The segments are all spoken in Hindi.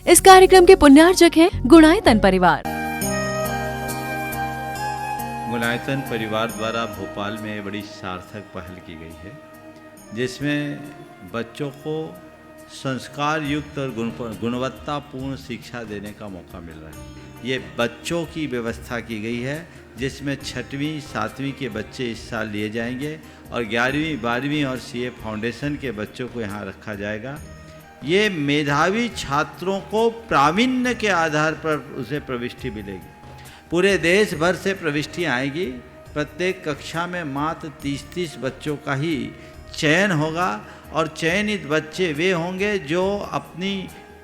इस कार्यक्रम के पुण्यार्चक हैं गुणायतन परिवार। गुणायतन परिवार द्वारा भोपाल में बड़ी सार्थक पहल की गई है, जिसमें बच्चों को संस्कार युक्त और गुणवत्तापूर्ण शिक्षा देने का मौका मिल रहा है। ये बच्चों की व्यवस्था की गई है, जिसमें 6वीं 7वीं के बच्चे इस साल लिए जाएंगे और 11वीं 12वीं और सीए फाउंडेशन के बच्चों को यहाँ रखा जाएगा। ये मेधावी छात्रों को प्रावीण्य के आधार पर उसे प्रविष्टि मिलेगी। पूरे देश भर से प्रविष्टियाँ आएगी। प्रत्येक कक्षा में मात्र 30-30 बच्चों का ही चयन होगा और चयनित बच्चे वे होंगे जो अपनी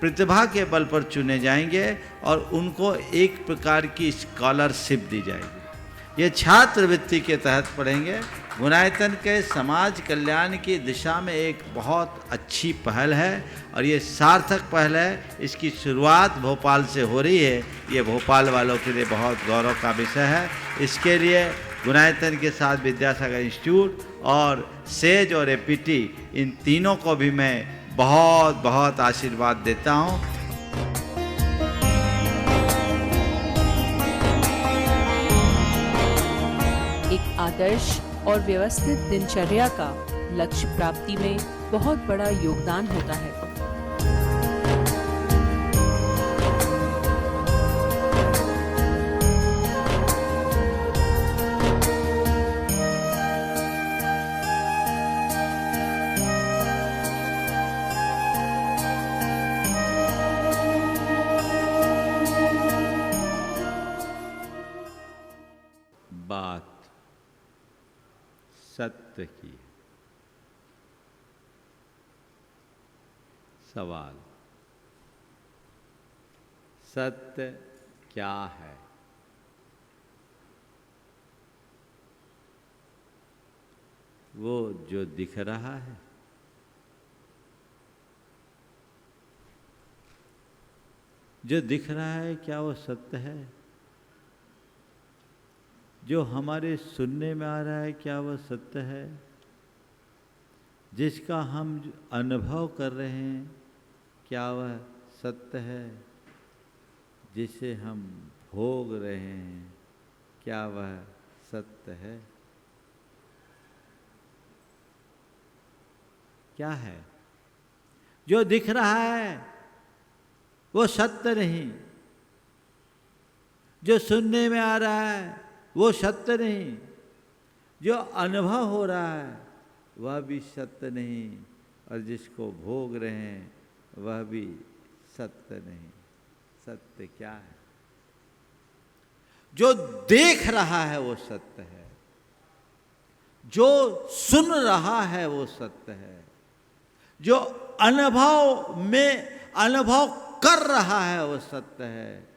प्रतिभा के बल पर चुने जाएंगे और उनको एक प्रकार की स्कॉलरशिप दी जाएगी। ये छात्रवृत्ति के तहत पढ़ेंगे। गुणायतन के समाज कल्याण की दिशा में एक बहुत अच्छी पहल है और ये सार्थक पहल है। इसकी शुरुआत भोपाल से हो रही है। ये भोपाल वालों के लिए बहुत गौरव का विषय है। इसके लिए गुणायतन के साथ विद्यासागर इंस्टीट्यूट और सेज और एपीटी, इन तीनों को भी मैं बहुत बहुत आशीर्वाद देता हूँ। एक आदर्श और व्यवस्थित दिनचर्या का लक्ष्य प्राप्ति में बहुत बड़ा योगदान होता है। बात सत्य की, सवाल सत्य क्या है? वो जो दिख रहा है, जो दिख रहा है, क्या वो सत्य है? जो हमारे सुनने में आ रहा है, क्या वह सत्य है? जिसका हम अनुभव कर रहे हैं, क्या वह सत्य है? जिसे हम भोग रहे हैं, क्या वह सत्य है? क्या है? जो दिख रहा है वो सत्य नहीं, जो सुनने में आ रहा है वो सत्य नहीं, जो अनुभव हो रहा है वह भी सत्य नहीं, और जिसको भोग रहे हैं वह भी सत्य नहीं। सत्य क्या है? जो देख रहा है वो सत्य है, जो सुन रहा है वो सत्य है, जो अनुभव कर रहा है वो सत्य है,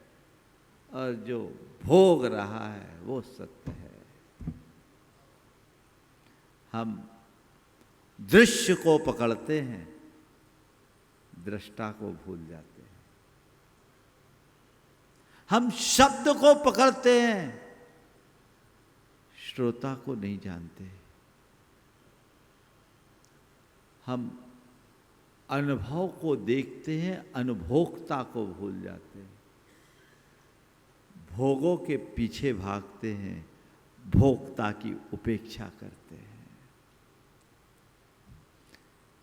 और जो भोग रहा है वो सत्य है। हम दृश्य को पकड़ते हैं, दृष्टा को भूल जाते हैं। हम शब्द को पकड़ते हैं, श्रोता को नहीं जानते। हम अनुभव को देखते हैं, अनुभोक्ता को भूल जाते हैं। भोगों के पीछे भागते हैं, भोक्ता की उपेक्षा करते हैं।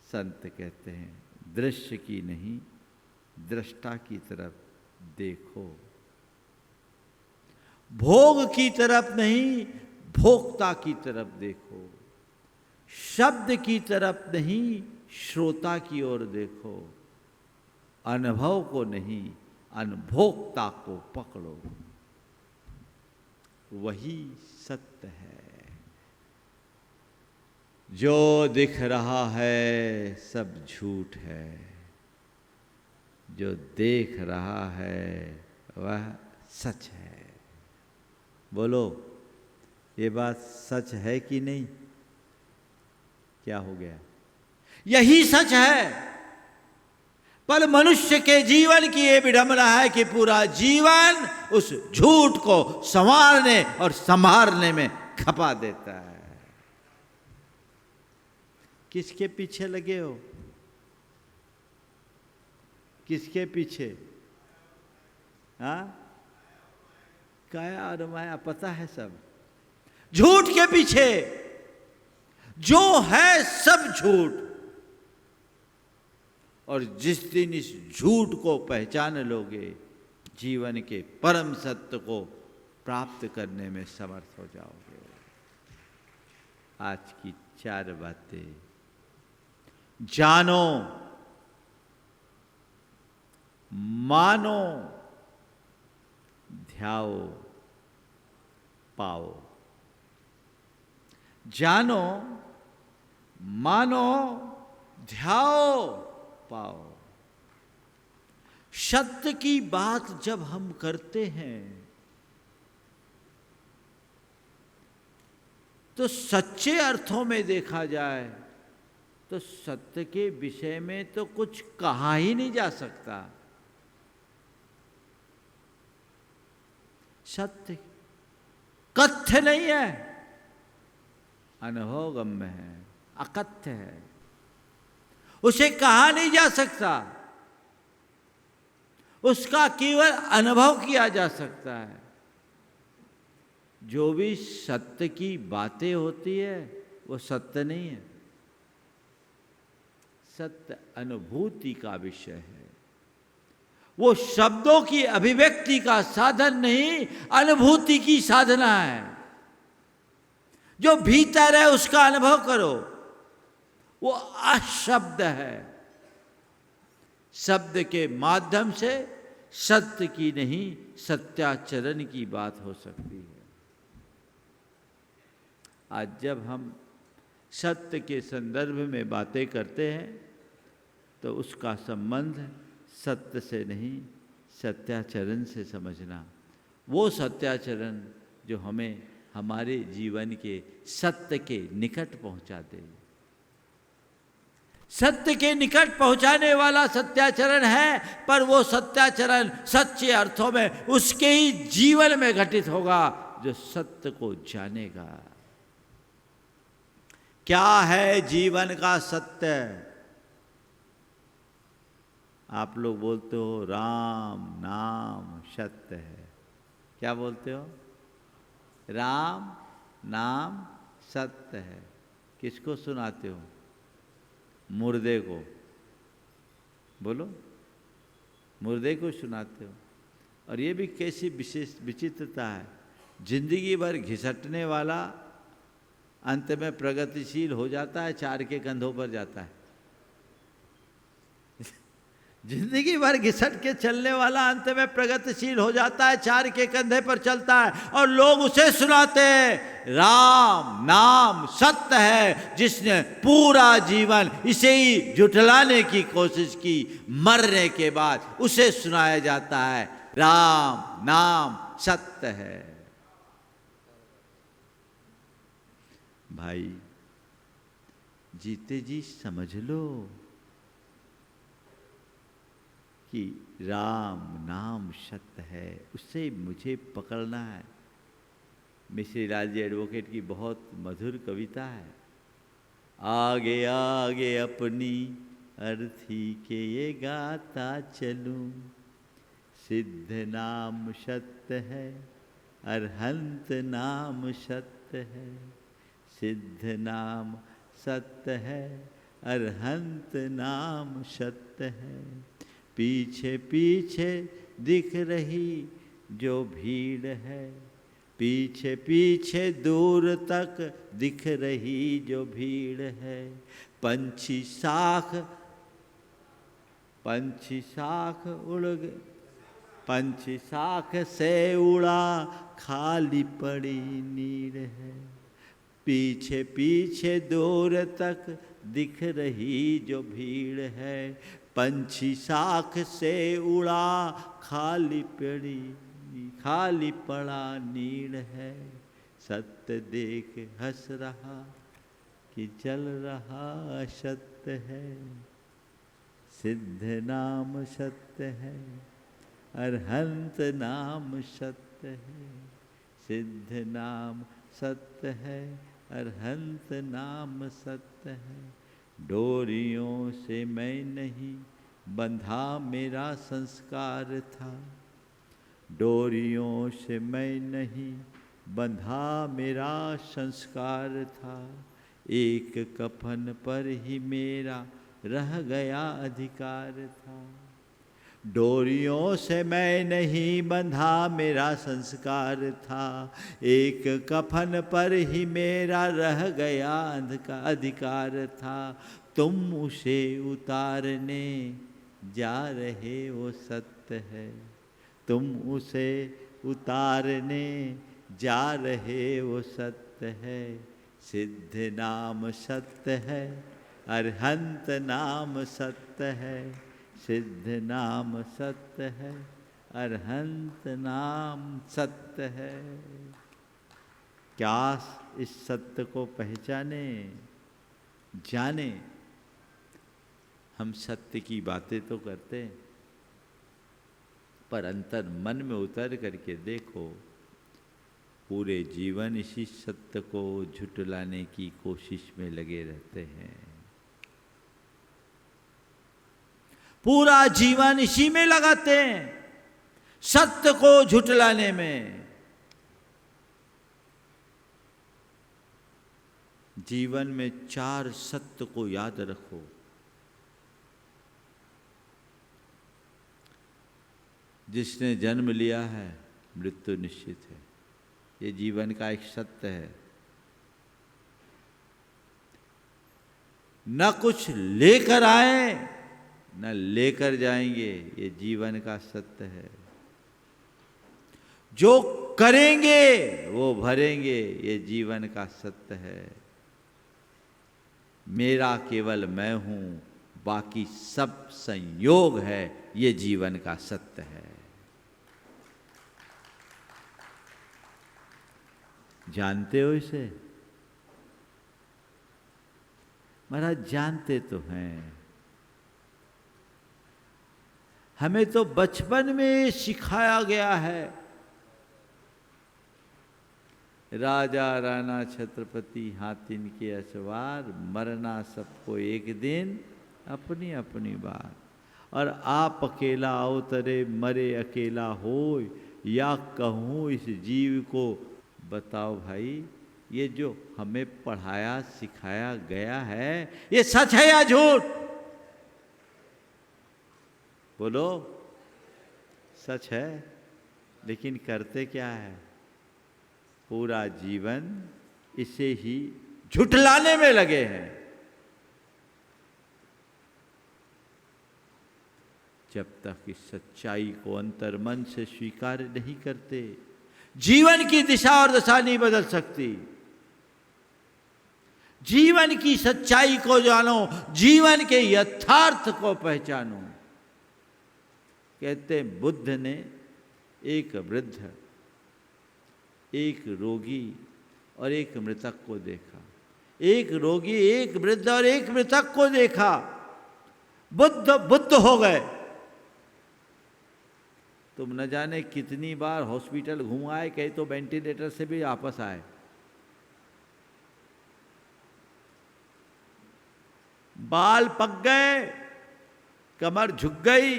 संत कहते हैं, दृश्य की नहीं दृष्टा की तरफ देखो, भोग की तरफ नहीं भोक्ता की तरफ देखो, शब्द की तरफ नहीं श्रोता की ओर देखो, अनुभव को नहीं अनुभोक्ता को पकड़ो, वही सत्य है। जो दिख रहा है सब झूठ है, जो देख रहा है वह सच है। बोलो, ये बात सच है कि नहीं? क्या हो गया? यही सच है। पर मनुष्य के जीवन की ये विडंबना है कि पूरा जीवन उस झूठ को संवारने और संभालने में खपा देता है। किसके पीछे लगे हो? किसके पीछे? हाँ, काया और माया पता है सब। झूठ के पीछे जो है सब झूठ, और जिस दिन इस झूठ को पहचान लोगे, जीवन के परम सत्य को प्राप्त करने में समर्थ हो जाओगे। आज की 4 बातें जानो, मानो, ध्याओ, पाओ। जानो, मानो, ध्याओ, पाओ। सत्य की बात जब हम करते हैं तो सच्चे अर्थों में देखा जाए तो सत्य के विषय में तो कुछ कहा ही नहीं जा सकता। सत्य कथ्य नहीं है, अनुभवगम्य है, अकथ्य है, उसे कहा नहीं जा सकता, उसका केवल अनुभव किया जा सकता है। जो भी सत्य की बातें होती है वो सत्य नहीं है, सत्य अनुभूति का विषय है। वो शब्दों की अभिव्यक्ति का साधन नहीं, अनुभूति की साधना है। जो भीतर है उसका अनुभव करो, वो अशब्द है। शब्द के माध्यम से सत्य की नहीं, सत्याचरण की बात हो सकती है। आज जब हम सत्य के संदर्भ में बातें करते हैं तो उसका संबंध सत्य से नहीं, सत्याचरण से समझना। वो सत्याचरण जो हमें हमारे जीवन के सत्य के निकट पहुंचा दे। सत्य के निकट पहुंचाने वाला सत्याचरण है, पर वो सत्याचरण सच्चे अर्थों में उसके ही जीवन में घटित होगा जो सत्य को जानेगा। क्या है जीवन का सत्य? आप लोग बोलते हो राम नाम सत्य है। क्या बोलते हो? राम नाम सत्य है। किसको सुनाते हो? मुर्दे को। बोलो, मुर्दे को सुनाते हो। और ये भी कैसी विशेष विचित्रता है, जिंदगी भर घिसटने वाला अंत में प्रगतिशील हो जाता है, 4 के कंधों पर जाता है। जिंदगी भर घिसट के चलने वाला अंत में प्रगतिशील हो जाता है, 4 के कंधे पर चलता है, और लोग उसे सुनाते हैं राम नाम सत्य है। जिसने पूरा जीवन इसे ही झुठलाने की कोशिश की, मरने के बाद उसे सुनाया जाता है राम नाम सत्य है। भाई जीते जी समझ लो कि राम नाम सत्य है, उससे मुझे पकड़ना है। मिश्री लाल जी एडवोकेट की बहुत मधुर कविता है। आगे आगे अपनी अर्थी के ये गाता चलूं, सिद्ध नाम सत्य है, अरहंत नाम सत्य है। सिद्ध नाम सत्य है, अरहंत नाम सत्य है। पीछे पीछे दिख रही जो भीड़ है, पीछे पीछे दूर तक दिख रही जो भीड़ है। पंछी शाख उड़ गए, पंछी शाख से उड़ा, खाली पड़ी नीड़ है। पीछे पीछे दूर तक दिख रही जो भीड़ है। पंछी शाख से उड़ा, खाली पड़ा नीड़ है। सत्य देख हंस रहा कि जल रहा सत्य है। सिद्ध नाम सत्य है, अरहंत नाम सत्य है। सिद्ध नाम सत्य है, अरहंत नाम सत्य है। डोरियों से मैं नहीं बंधा मेरा संस्कार था, डोरियों से मैं नहीं बंधा मेरा संस्कार था, एक कफन पर ही मेरा रह गया अधिकार था। डोरियों से मैं नहीं बंधा मेरा संस्कार था, एक कफन पर ही मेरा रह गया अधिकार था। तुम उसे उतारने जा रहे वो सत्य है, तुम उसे उतारने जा रहे वो सत्य है। सिद्ध नाम सत्य है, अरहंत नाम सत्य है, सिद्ध नाम सत्य है, अरहंत नाम सत्य है। क्या इस सत्य को पहचाने, जाने? हम सत्य की बातें तो करते हैं, पर अंतर मन में उतर करके देखो, पूरे जीवन इसी सत्य को झुठलाने की कोशिश में लगे रहते हैं। पूरा जीवन इसी में लगाते हैं, सत्य को झुठलाने में। जीवन में 4 सत्य को याद रखो। जिसने जन्म लिया है मृत्यु निश्चित है, ये जीवन का एक सत्य है। न कुछ लेकर आए न लेकर जाएंगे, ये जीवन का सत्य है। जो करेंगे वो भरेंगे, ये जीवन का सत्य है। मेरा केवल मैं हूं, बाकी सब संयोग है, ये जीवन का सत्य है। जानते हो इसे? महाराज जानते तो हैं। हमें तो बचपन में सिखाया गया है, राजा राणा छत्रपति हाथ इनके असवार, मरना सबको एक दिन अपनी अपनी बार। और आप अकेला अवतरे मरे अकेला होय, या कहूँ इस जीव को। बताओ भाई, ये जो हमें पढ़ाया सिखाया गया है, ये सच है या झूठ? बोलो। सच है, लेकिन करते क्या है? पूरा जीवन इसे ही झुठलाने में लगे हैं। जब तक इस सच्चाई को अंतर्मन से स्वीकार नहीं करते, जीवन की दिशा और दशा नहीं बदल सकती। जीवन की सच्चाई को जानो, जीवन के यथार्थ को पहचानो। कहते बुद्ध ने एक वृद्ध, एक रोगी और एक मृतक को देखा। एक रोगी, एक वृद्ध और एक मृतक को देखा। बुद्ध हो गए। तुम न जाने कितनी बार हॉस्पिटल घूम आए, कहीं तो वेंटिलेटर से भी वापस आए। बाल पक गए, कमर झुक गई,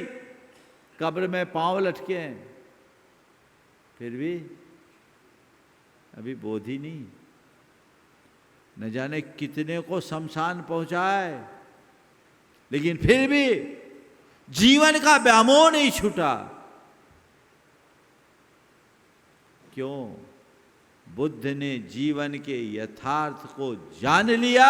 कब्र में पांव लटके हैं, फिर भी अभी बोध ही नहीं। न जाने कितने को शमशान पहुंचाए, लेकिन फिर भी जीवन का व्यामोह नहीं छूटा। क्यों? बुद्ध ने जीवन के यथार्थ को जान लिया,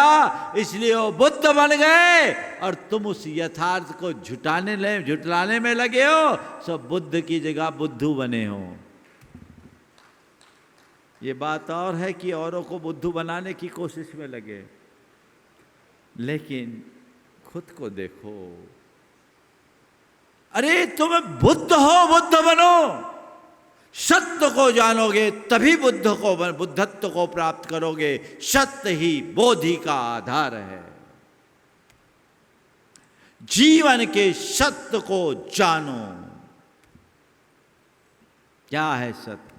इसलिए वो बुद्ध बन गए। और तुम उस यथार्थ को झुटलाने में लगे हो, सब बुद्ध की जगह बुद्धू बने हो। ये बात और है कि औरों को बुद्धू बनाने की कोशिश में लगे, लेकिन खुद को देखो। अरे तुम बुद्ध हो, बुद्ध बनो। सत्य को जानोगे तभी बुद्धत्व को प्राप्त करोगे। सत्य ही बोधि का आधार है। जीवन के सत्य को जानो। क्या है सत्य?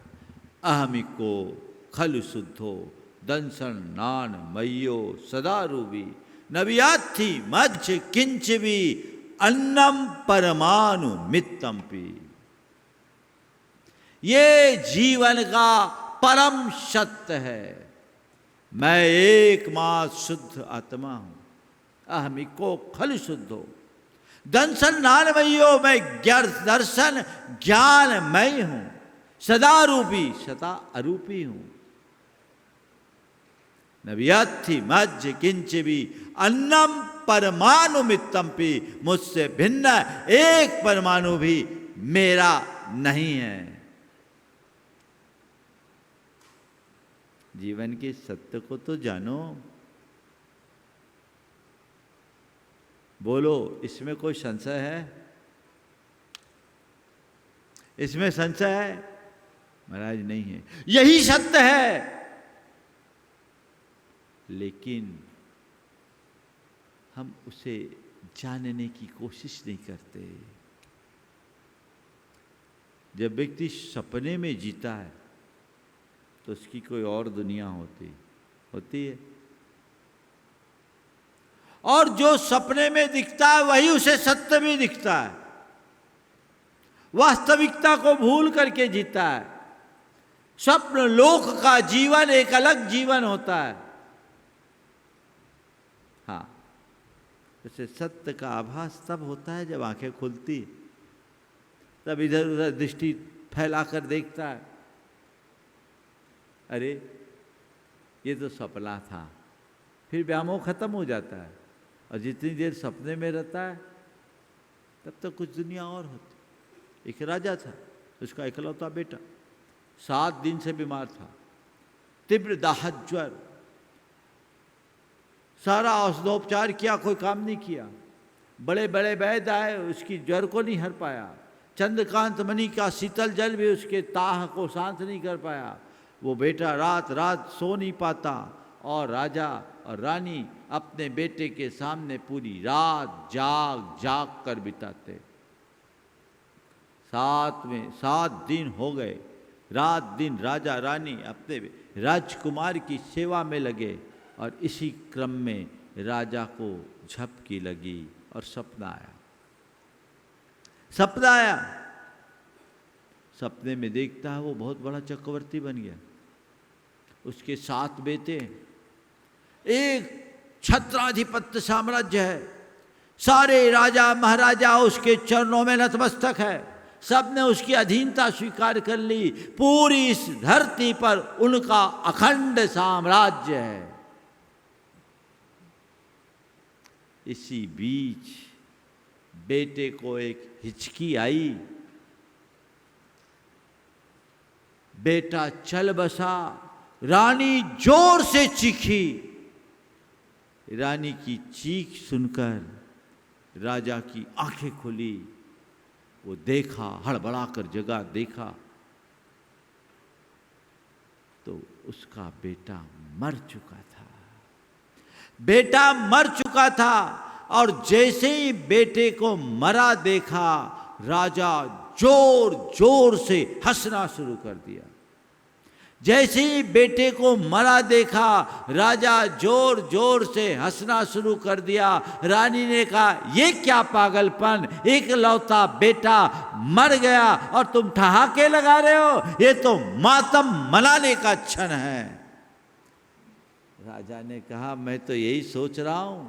अहमिको खलु शुद्धो दंसन नान मय्यो सदा रूबी नव्याथि मज्ज किंच भी अन्नम परमाणु मित्तम पी। ये जीवन का परम सत्य है। मैं एकमात्र शुद्ध आत्मा हूं, अहमिको खल शुद्धो दर्शन नानमयो, मैं दर्शन ज्ञानमय हूं, सदा रूपी सदा अरूपी हूं। नव्यथि मज्ज किंच भी अन्नम परमाणु मित्तमपि, मुझसे भिन्न एक परमाणु भी मेरा नहीं है। जीवन के सत्य को तो जानो। बोलो, इसमें कोई संशय है? इसमें संशय है? महाराज नहीं है, यही सत्य है। लेकिन हम उसे जानने की कोशिश नहीं करते। जब व्यक्ति सपने में जीता है तो उसकी कोई और दुनिया होती है, और जो सपने में दिखता है वही उसे सत्य में दिखता है। वास्तविकता को भूल करके जीता है। स्वप्न लोक का जीवन एक अलग जीवन होता है। हाँ, उसे सत्य का आभास तब होता है जब आंखें खुलती, तब इधर उधर दृष्टि फैलाकर देखता है, अरे ये तो सपना था। फिर व्यामोह खत्म हो जाता है, और जितनी देर सपने में रहता है तब तक कुछ दुनिया और होती। एक राजा था, उसका इकलौता बेटा 7 दिन से बीमार था, तीव्र दाहत ज्वर, सारा औषधोपचार किया, कोई काम नहीं किया। बड़े बड़े वैद्य आए, उसकी ज्वर को नहीं हर पाया। चंद्रकांत मणि का शीतल जल भी उसके ताह को शांत नहीं कर पाया। वो बेटा रात रात सो नहीं पाता, और राजा और रानी अपने बेटे के सामने पूरी रात जाग जाग कर बिताते। 7 दिन हो गए, रात दिन राजा रानी अपने राजकुमार की सेवा में लगे, और इसी क्रम में राजा को झपकी लगी और सपना आया। सपने में देखता है वो बहुत बड़ा चक्रवर्ती बन गया। उसके 7 बेटे, एक छत्राधिपत्य साम्राज्य है, सारे राजा महाराजा उसके चरणों में नतमस्तक है, सबने उसकी अधीनता स्वीकार कर ली। पूरी इस धरती पर उनका अखंड साम्राज्य है। इसी बीच बेटे को एक हिचकी आई, बेटा चल बसा, रानी जोर से चीखी। रानी की चीख सुनकर राजा की आंखें खुली। वो देखा, हड़बड़ाकर जगा, देखा तो उसका बेटा मर चुका था। बेटा मर चुका था, और जैसे ही बेटे को मरा देखा, राजा जोर जोर से हंसना शुरू कर दिया। जैसे ही बेटे को मरा देखा, राजा जोर जोर से हंसना शुरू कर दिया। रानी ने कहा, ये क्या पागलपन, एक लौता बेटा मर गया और तुम ठहाके लगा रहे हो, ये तो मातम मनाने का क्षण है। राजा ने कहा, मैं तो यही सोच रहा हूं,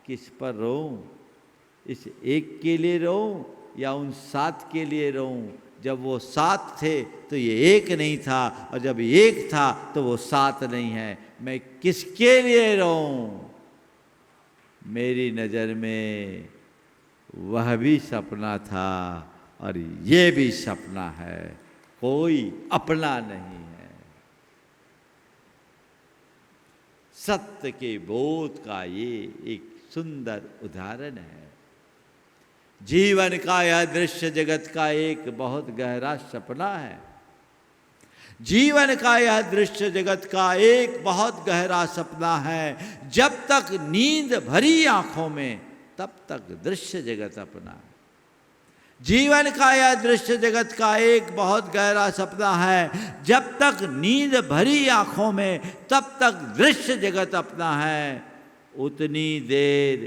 किस पर रोऊं, इस एक के लिए रोऊं या उन 7 के लिए रोऊं। जब वो 7 थे तो ये एक नहीं था, और जब एक था तो वो 7 नहीं है। मैं किसके लिए रोऊं? मेरी नज़र में वह भी सपना था और ये भी सपना है, कोई अपना नहीं है। सत्य के बोध का ये एक सुंदर उदाहरण है। जीवन का यह दृश्य जगत का एक बहुत गहरा सपना है। जीवन का यह दृश्य जगत का एक बहुत गहरा सपना है। जब तक नींद भरी आंखों में, तब तक दृश्य जगत अपना। जीवन का यह दृश्य जगत का एक बहुत गहरा सपना है। जब तक नींद भरी आंखों में, तब तक दृश्य जगत अपना है। उतनी देर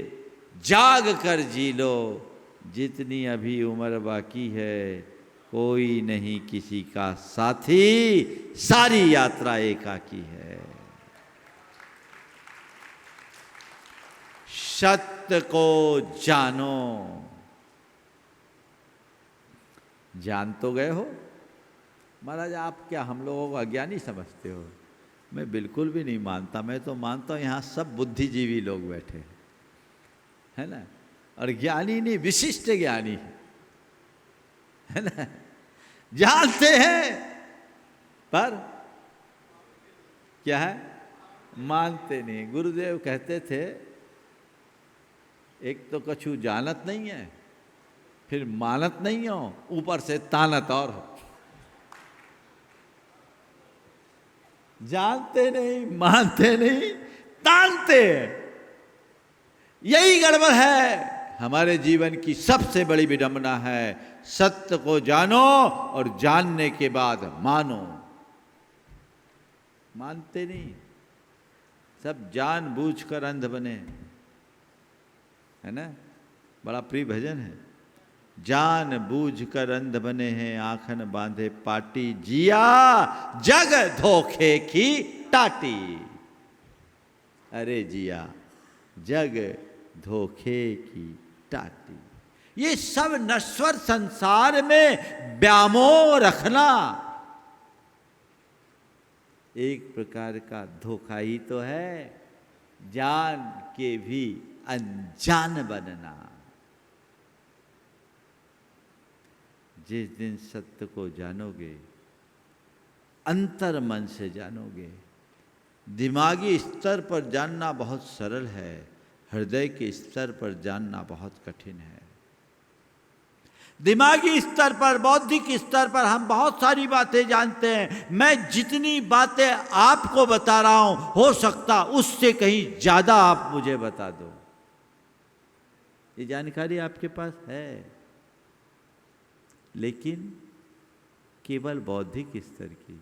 जाग कर जी लो जितनी अभी उम्र बाकी है, कोई नहीं किसी का साथी, सारी यात्रा एकाकी है। सत्य को जानो। जान तो गए हो महाराज, आप क्या हम लोगों को अज्ञानी समझते हो? मैं बिल्कुल भी नहीं मानता। मैं तो मानता हूं यहाँ सब बुद्धिजीवी लोग बैठे हैं, है ना, और ज्ञानी नहीं, विशिष्ट ज्ञानी है ना। जानते हैं पर क्या है, मानते नहीं। गुरुदेव कहते थे एक तो कछु जानत नहीं है, फिर मानत नहीं हो, ऊपर से तानत और हो। जानते नहीं, मानते नहीं, तानते हैं। यही गड़बड़ है। हमारे जीवन की सबसे बड़ी विडंबना है, सत्य को जानो और जानने के बाद मानो। मानते नहीं, सब जानबूझकर अंध बने, है ना। बड़ा प्रिय भजन है, जान बूझ कर अंध बने हैं, आंखन बांधे पाटी, जिया जग धोखे की टाटी। अरे जिया जग धोखे की टाटी। ये सब नश्वर संसार में व्यामोह रखना एक प्रकार का धोखा ही तो है। जान के भी अनजान बनना। जिस दिन सत्य को जानोगे, अंतर मन से जानोगे। दिमागी स्तर पर जानना बहुत सरल है, हृदय के स्तर पर जानना बहुत कठिन है। दिमागी स्तर पर, बौद्धिक स्तर पर हम बहुत सारी बातें जानते हैं। मैं जितनी बातें आपको बता रहा हूं, हो सकता उससे कहीं ज्यादा आप मुझे बता दो। ये जानकारी आपके पास है, लेकिन केवल बौद्धिक स्तर की।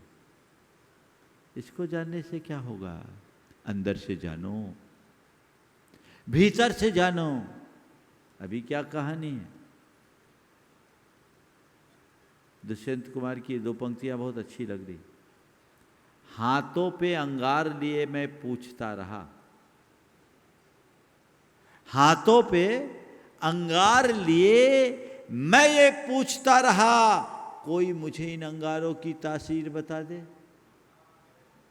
इसको जानने से क्या होगा? अंदर से जानो, भीतर से जानो। अभी क्या कहानी है, दुष्यंत कुमार की दो पंक्तियां बहुत अच्छी लग रही। हाथों पे अंगार लिए मैं पूछता रहा, हाथों पे अंगार लिए मैं ये पूछता रहा, कोई मुझे इन अंगारों की तासीर बता दे।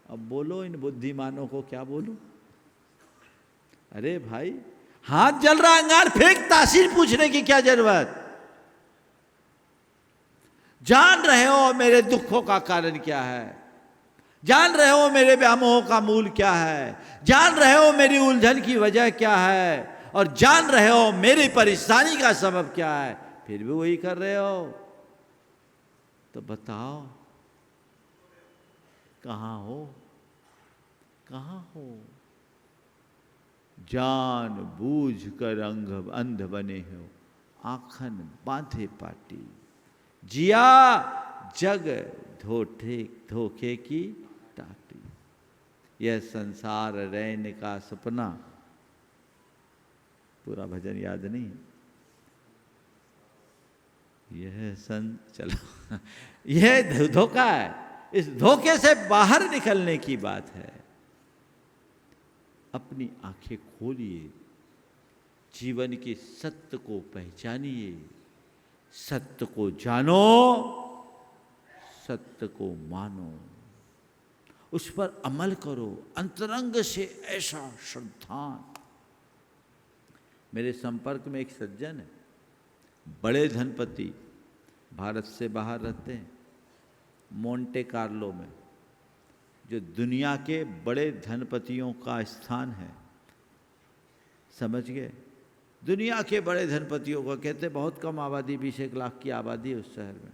अब बोलो इन बुद्धिमानों को क्या बोलूं? अरे भाई, हाथ जल रहा, अंगार फेंक, तासीर पूछने की क्या जरूरत? जान रहे हो मेरे दुखों का कारण क्या है, जान रहे हो मेरे व्यामोह का मूल क्या है, जान रहे हो मेरी उलझन की वजह क्या है, और जान रहे हो मेरी परेशानी का सबब क्या है, फिर भी वही कर रहे हो। तो बताओ कहां हो, कहां हो? जान बूझ कर अंध बने हो, आंखन बांधे पाटी, जिया जग धोखे की टाटी। यह संसार रैन का सपना। पूरा भजन याद नहीं, यह चलो यह धोखा है। इस धोखे से बाहर निकलने की बात है। अपनी आंखें खोलिए, जीवन के सत्य को पहचानिए, सत्य को जानो, सत्य को मानो, उस पर अमल करो अंतरंग से ऐसा श्रद्धान। मेरे संपर्क में एक सज्जन है, बड़े धनपति, भारत से बाहर रहते हैं, मोंटे कार्लो में, जो दुनिया के बड़े धनपतियों का स्थान है। समझ गए? दुनिया के बड़े धनपतियों का कहते, बहुत कम आबादी, 20 लाख की आबादी है उस शहर में,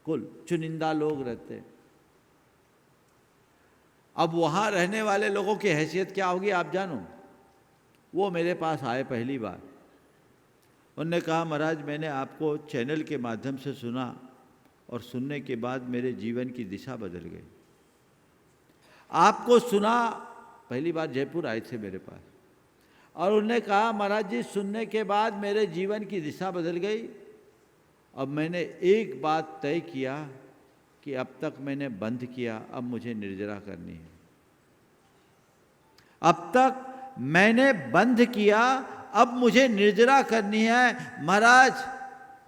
कुल चुनिंदा लोग रहते हैं। अब वहाँ रहने वाले लोगों की हैसियत क्या होगी आप जानो। वो मेरे पास आए पहली बार, उन्होंने कहा महाराज मैंने आपको चैनल के माध्यम से सुना और सुनने के बाद मेरे जीवन की दिशा बदल गई। आपको सुना, पहली बार जयपुर आए थे मेरे पास, और उन्होंने कहा महाराज जी सुनने के बाद मेरे जीवन की दिशा बदल गई अब मैंने एक बात तय किया कि अब तक मैंने बंद किया, अब मुझे निर्जरा करनी है। अब तक मैंने बंद किया, अब मुझे निर्जरा करनी है। महाराज,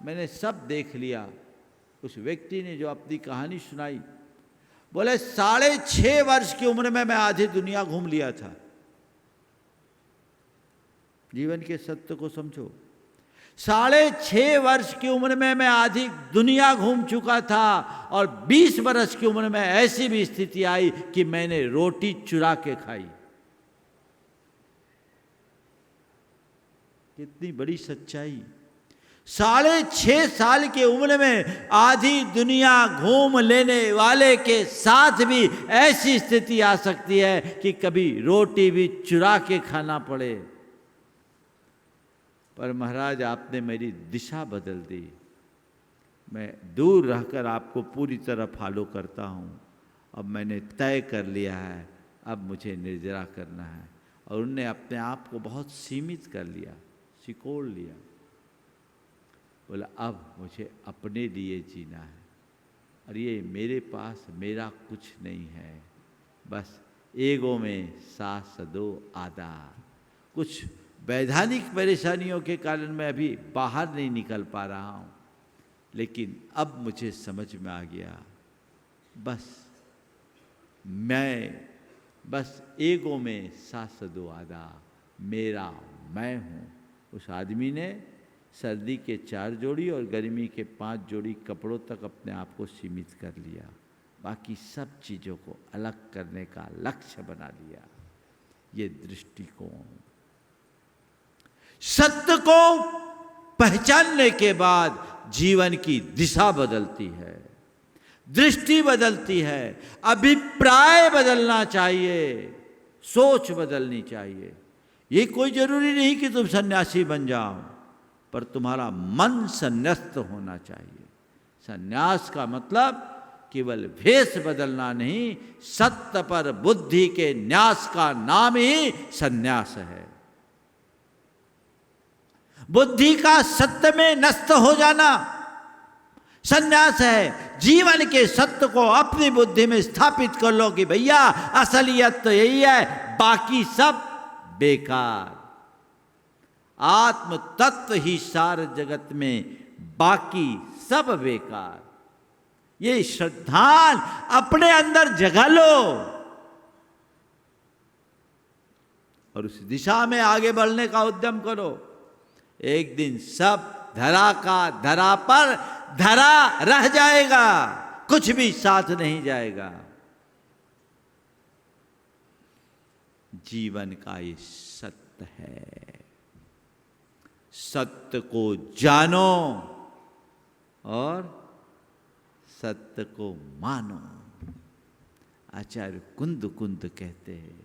मैंने सब देख लिया। उस व्यक्ति ने जो अपनी कहानी सुनाई, बोले 6.5 वर्ष की उम्र में मैं आधी दुनिया घूम लिया था। जीवन के सत्य को समझो। 6.5 वर्ष की उम्र में मैं आधी दुनिया घूम चुका था, और 20 वर्ष की उम्र में ऐसी भी स्थिति आई कि मैंने रोटी चुरा के खाई। कितनी बड़ी सच्चाई। 6.5 साल की उम्र में आधी दुनिया घूम लेने वाले के साथ भी ऐसी स्थिति आ सकती है कि कभी रोटी भी चुरा के खाना पड़े। पर महाराज, आपने मेरी दिशा बदल दी। मैं दूर रहकर आपको पूरी तरह फॉलो करता हूँ। अब मैंने तय कर लिया है, अब मुझे निर्जरा करना है। और उनने अपने आप को बहुत सीमित कर लिया, सिकोड़ लिया। बोला अब मुझे अपने लिए जीना है, और ये मेरे पास मेरा कुछ नहीं है। बस एगो में सास दो आधा। कुछ वैधानिक परेशानियों के कारण मैं अभी बाहर नहीं निकल पा रहा हूँ, लेकिन अब मुझे समझ में आ गया, बस एगो में सास दो आधा, मेरा मैं हूँ। उस आदमी ने सर्दी के 4 जोड़ी और गर्मी के 5 जोड़ी कपड़ों तक अपने आप को सीमित कर लिया। बाकी सब चीज़ों को अलग करने का लक्ष्य बना लिया। ये दृष्टिकोण। सत्य को पहचानने के बाद जीवन की दिशा बदलती है, दृष्टि बदलती है, अभिप्राय बदलना चाहिए, सोच बदलनी चाहिए। ये कोई जरूरी नहीं कि तुम सन्यासी बन जाओ, पर तुम्हारा मन संन्यास्त होना चाहिए। संन्यास का मतलब केवल भेष बदलना नहीं, सत्य पर बुद्धि के न्यास का नाम ही संन्यास है। बुद्धि का सत्य में नष्ट हो जाना संन्यास है। जीवन के सत्य को अपनी बुद्धि में स्थापित कर लो कि भैया असलियत तो यही है, बाकी सब बेकार। आत्म तत्व ही सार जगत में, बाकी सब बेकार। ये श्रद्धान अपने अंदर जगा लो और उस दिशा में आगे बढ़ने का उद्यम करो। एक दिन सब धरा का धरा पर धरा रह जाएगा, कुछ भी साथ नहीं जाएगा। जीवन का ये सत्य है। सत्य को जानो और सत्य को मानो। आचार्य कुंद कुंद कहते हैं,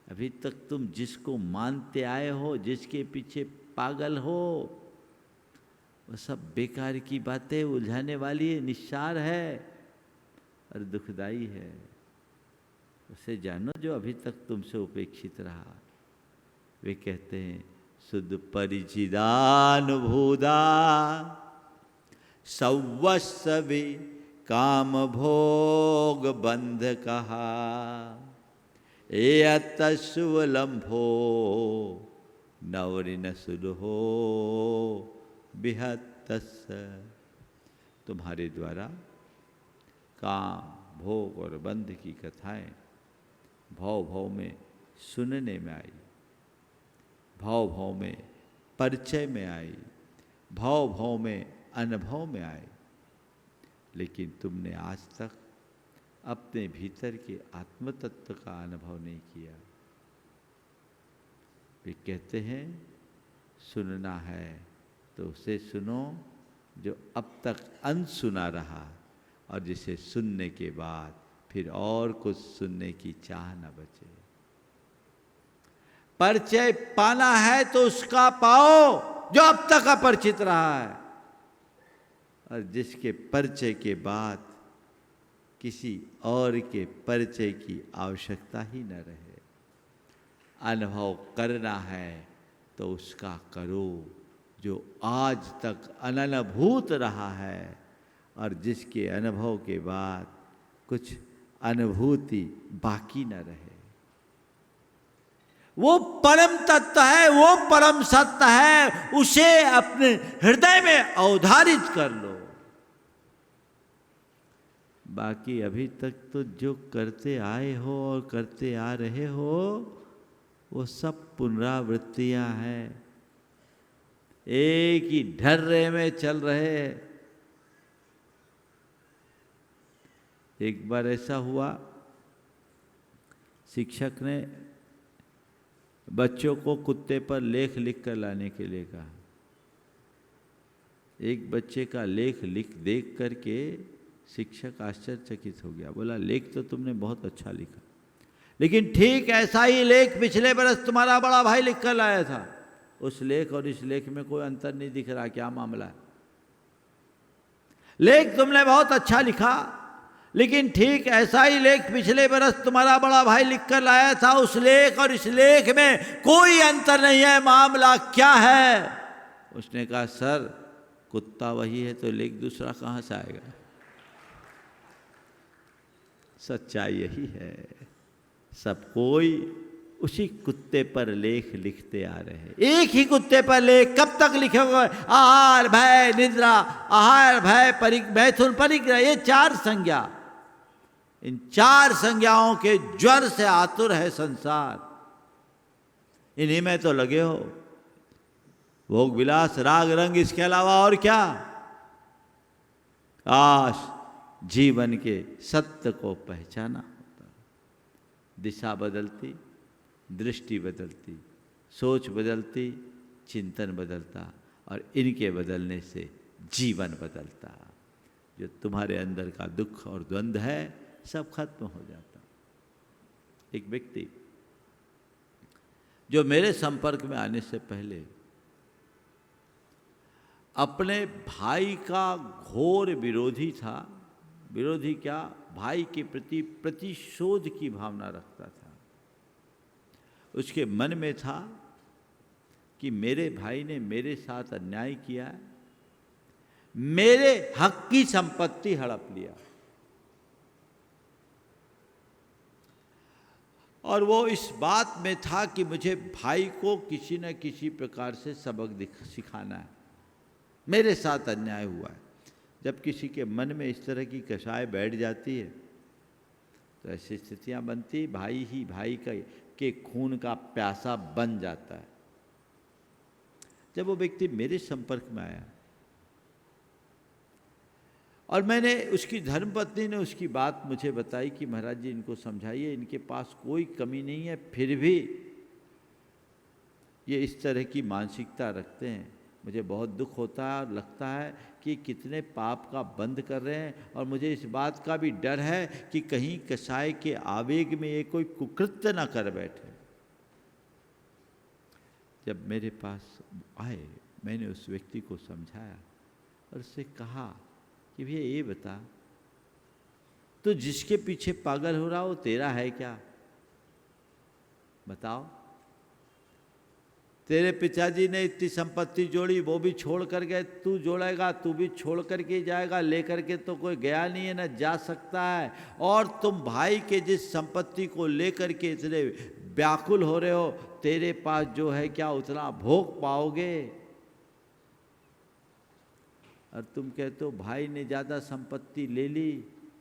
अभी तक तुम जिसको मानते आए हो, जिसके पीछे पागल हो, वो सब बेकार की बातें, उलझाने वाली है, निस्सार है और दुखदाई है। उसे जानो जो अभी तक तुमसे उपेक्षित रहा। वे कहते हैं, शुद्ध परिचिदानुभूदा सवस्वे काम भोग बंध कहा, ए तस्वलंभो नवरिन सुलहो बिहतस। तुम्हारे द्वारा काम भोग और बंध की कथाएं भाव भाव में सुनने में आई, भाव भाव में परिचय में आई, भाव भाव में अनुभव में आई, लेकिन तुमने आज तक अपने भीतर के आत्म तत्व का अनुभव नहीं किया। वे कहते हैं, सुनना है तो उसे सुनो जो अब तक अनसुना रहा, और जिसे सुनने के बाद फिर और कुछ सुनने की चाह न बचे। परिचय पाना है तो उसका पाओ जो अब तक अपरिचित रहा है, और जिसके परिचय के बाद किसी और के परिचय की आवश्यकता ही न रहे। अनुभव करना है तो उसका करो, जो आज तक अननुभूत रहा है और जिसके अनुभव के बाद कुछ अनुभूति बाकी न रहे। वो परम तत्व है, वो परम सत्य है, उसे अपने हृदय में अवधारित कर लो। बाकी अभी तक तो जो करते आए हो और करते आ रहे हो वो सब पुनरावृत्तियां हैं, एक ही ढर्रे में चल रहे हैं। एक बार ऐसा हुआ, शिक्षक ने बच्चों को कुत्ते पर लेख लिख कर लाने के लिए कहा। एक बच्चे का लेख देख करके शिक्षक आश्चर्यचकित हो गया। बोला, लेख तो तुमने बहुत अच्छा लिखा, लेकिन ठीक ऐसा ही लेख पिछले बरस तुम्हारा बड़ा भाई लिख कर लाया था। उस लेख और इस लेख में कोई अंतर नहीं दिख रहा, क्या मामला है? लेख तुमने बहुत अच्छा लिखा, लेकिन ठीक ऐसा ही लेख पिछले बरस तुम्हारा बड़ा भाई लिख कर लाया था। उस लेख और इस लेख में कोई अंतर नहीं है, मामला क्या है? उसने कहा, सर कुत्ता वही है तो लेख दूसरा कहां से आएगा? सच्चाई यही है, सब कोई उसी कुत्ते पर लेख लिखते आ रहे हैं। एक ही कुत्ते पर लेख कब तक लिखोगे? आहार, भय, निद्रा, आहार, भय, मैथुन, परिग्रह, ये 4 संज्ञा। इन 4 संज्ञाओं के ज्वर से आतुर है संसार। इन्हीं में तो लगे हो, भोग विलास, राग रंग, इसके अलावा और क्या? काश जीवन के सत्य को पहचाना होता। दिशा बदलती, दृष्टि बदलती, सोच बदलती, चिंतन बदलता, और इनके बदलने से जीवन बदलता। जो तुम्हारे अंदर का दुख और द्वंद्व है सब खत्म हो जाता। एक व्यक्ति जो मेरे संपर्क में आने से पहले अपने भाई का घोर विरोधी था, विरोधी क्या, भाई के प्रति प्रतिशोध की भावना रखता था। उसके मन में था कि मेरे भाई ने मेरे साथ अन्याय किया, मेरे हक की संपत्ति हड़प लिया, और वो इस बात में था कि मुझे भाई को किसी न किसी प्रकार से सबक सिखाना है, मेरे साथ अन्याय हुआ है। जब किसी के मन में इस तरह की कषाय बैठ जाती है तो ऐसी स्थितियां बनती, भाई ही भाई के खून का प्यासा बन जाता है। जब वो व्यक्ति मेरे संपर्क में आया और मैंने, उसकी धर्मपत्नी ने उसकी बात मुझे बताई कि महाराज जी इनको समझाइए, इनके पास कोई कमी नहीं है, फिर भी ये इस तरह की मानसिकता रखते हैं। मुझे बहुत दुख होता है और लगता है कि कितने पाप का बंद कर रहे हैं, और मुझे इस बात का भी डर है कि कहीं कसाई के आवेग में ये कोई कुकृत्य ना कर बैठे। जब मेरे पास आए, मैंने उस व्यक्ति को समझाया और उससे कहा कि भैया ये बता, तो जिसके पीछे पागल हो रहा हो तेरा है क्या? बताओ, तेरे पिताजी ने इतनी संपत्ति जोड़ी, वो भी छोड़ कर गए, तू जोड़ेगा, तू भी छोड़ करके ही जाएगा, लेकर के तो कोई गया नहीं है, ना जा सकता है। और तुम भाई के जिस संपत्ति को लेकर के इतने व्याकुल हो रहे हो, तेरे पास जो है क्या उतना भोग पाओगे? और तुम कहते हो भाई ने ज़्यादा संपत्ति ले ली,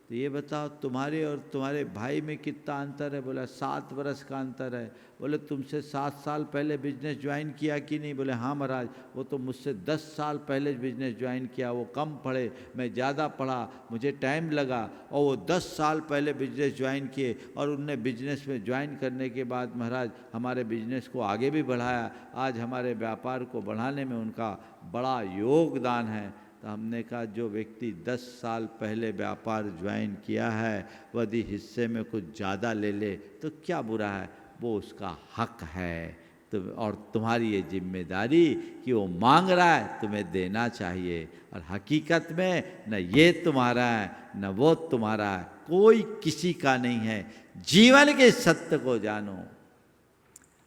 तो ये बताओ तुम्हारे और तुम्हारे भाई में कितना अंतर है? बोला 7 बरस का अंतर है। बोले तुमसे 7 साल पहले बिजनेस ज्वाइन किया कि नहीं? बोले हाँ महाराज, वो तो मुझसे 10 साल पहले बिजनेस ज्वाइन किया, वो कम पढ़े, मैं ज़्यादा पढ़ा, मुझे टाइम लगा, और वो 10 साल पहले बिजनेस ज्वाइन किए, और उनने बिजनेस में ज्वाइन करने के बाद महाराज हमारे बिजनेस को आगे भी बढ़ाया। आज हमारे व्यापार को बढ़ाने में उनका बड़ा योगदान है। तो हमने कहा जो व्यक्ति 10 साल पहले व्यापार ज्वाइन किया है वह यदि हिस्से में कुछ ज़्यादा ले ले तो क्या बुरा है, वो उसका हक है। तो और तुम्हारी ये जिम्मेदारी कि वो मांग रहा है, तुम्हें देना चाहिए। और हकीकत में न ये तुम्हारा है न वो तुम्हारा है, कोई किसी का नहीं है। जीवन के सत्य को जानो।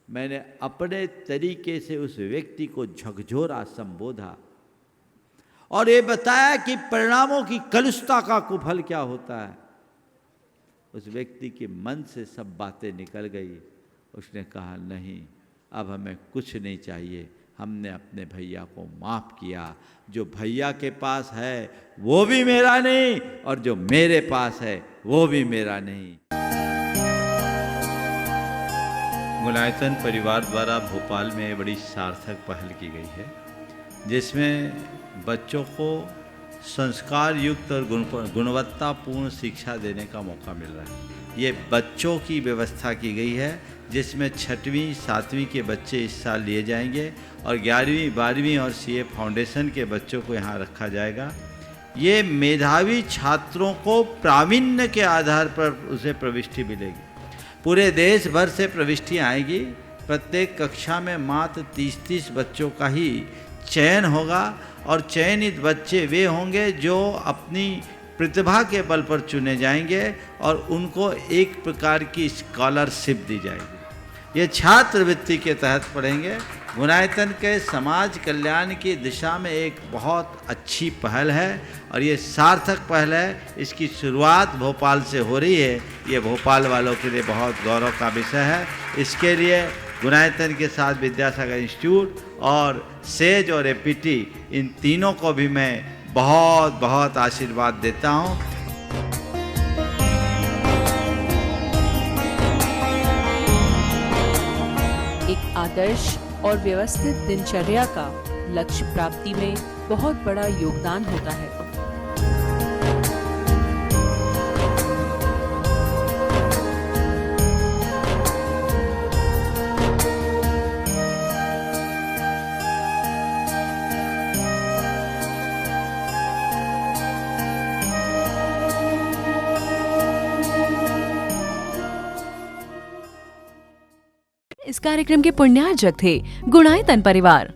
मैंने अपने तरीके से उस व्यक्ति को झकझोरा, संबोधा और ये बताया कि परिणामों की कलुषता का कुफल क्या होता है। उस व्यक्ति के मन से सब बातें निकल गई। उसने कहा, नहीं, अब हमें कुछ नहीं चाहिए, हमने अपने भैया को माफ़ किया। जो भैया के पास है वो भी मेरा नहीं, और जो मेरे पास है वो भी मेरा नहीं। गुणायतन परिवार द्वारा भोपाल में बड़ी सार्थक पहल की गई है, जिसमें बच्चों को संस्कार युक्त और गुणवत्तापूर्ण शिक्षा देने का मौका मिल रहा है। ये बच्चों की व्यवस्था की गई है, जिसमें 6वीं 7वीं के बच्चे इस साल लिए जाएंगे और 11वीं 12वीं और सीए फाउंडेशन के बच्चों को यहाँ रखा जाएगा। ये मेधावी छात्रों को प्रावीण्य के आधार पर उसे प्रविष्टि मिलेगी। पूरे देश भर से प्रविष्टियाँ आएगी। प्रत्येक कक्षा में मात्र 30-30 बच्चों का ही चयन होगा और चयनित बच्चे वे होंगे जो अपनी प्रतिभा के बल पर चुने जाएंगे और उनको एक प्रकार की स्कॉलरशिप दी जाएगी। ये छात्रवृत्ति के तहत पढ़ेंगे। गुणायतन के समाज कल्याण की दिशा में एक बहुत अच्छी पहल है और ये सार्थक पहल है। इसकी शुरुआत भोपाल से हो रही है। ये भोपाल वालों के लिए बहुत गौरव का विषय है। इसके लिए गुणायतन के साथ विद्यासागर इंस्टीट्यूट और सेज और एपीटी, इन तीनों को भी मैं बहुत बहुत आशीर्वाद देता हूँ। एक आदर्श और व्यवस्थित दिनचर्या का लक्ष्य प्राप्ति में बहुत बड़ा योगदान होता है। इस कार्यक्रम के पुण्यार्जक थे गुणायतन परिवार।